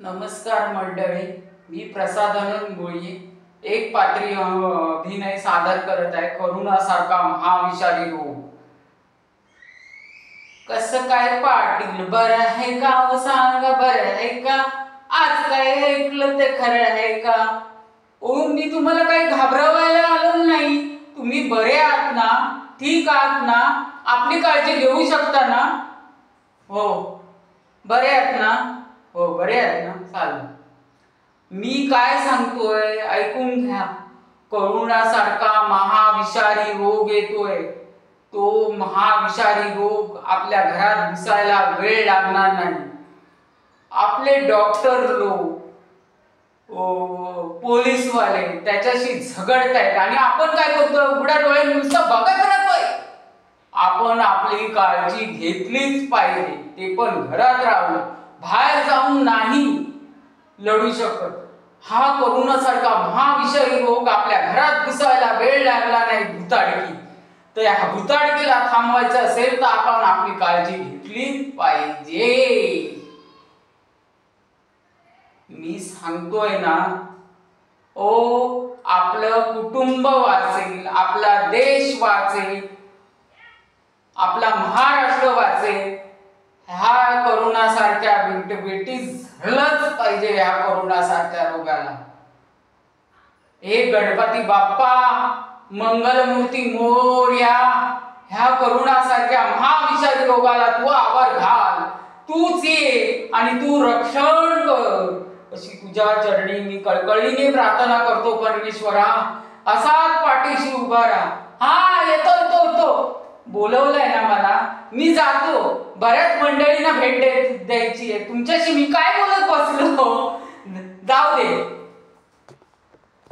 नमस्कार मंडळी, मी प्रसादानंद गोळी एक पात्री अभिनय सादर करत आहे. करोनासारखा महाविषारी रोग. कसं काय पाटील, बरं आहे का? सांगा, बरं आहे का? आज काय ऐकलं ते खरं आहे का? ओ, मी तुम्हाला काही घाबरवायला आलो नाही. तुम्ही बरे आहात ना? ठीक आहात ना? आपली काळजी घेऊ शकता ना? हो, बरे आहात ना? हो, बरे आहेत ना? चालेल. मी काय सांगतोय ऐकून घ्या. करोनासारखा महाविषारी रोग येतोय. तो महाविषारी रोग आपल्या घरात घुसायला वेळ लागणार नाही. आपले डॉक्टर लोक, पोलीसवाले त्याच्याशी झगडतायत आणि आपण काय करतोय? उघड्या डोळे नुसतं बघत राहतोय. आपण आपली काळजी घेतलीच पाहिजे, ते पण घरात राहून. बाहेर जाऊन नाही लढू शकत. हा करोनासारखा महाविषारी रोग आपल्या घरात घुसायला वेळ लागला नाही. भुताडकी. तर या भुताडकीला थांबवायचं असेल तर आपण आपली काळजी घेतलीच पाहिजे. मी सांगतोय ना, आपलं कुटुंब वाचेल, आपला देश वाचेल, आपला महाराष्ट्र वाचेल. ह्या करोनासारख्या बेटी झालंच पाहिजे. ह्या करोनासारख्या रोगाला हे गणपती बाप्पा मंगलमूर्ती मोरया. ह्या करोनासारख्या महाविषारी रोगाला तू आवर घाल. तूच ये आणि तू रक्षण कर, अशी तुझ्या चरणी मी कळकळीने प्रार्थना करतो. परमेश्वरा, असाच पाठीशी उभा राहा. हा, येतो बोलवलंय ना मला, मी जातो. बऱ्याच मंडळींना भेट द्यायची आहे. तुमच्याशी मी काय बोलत बसलो.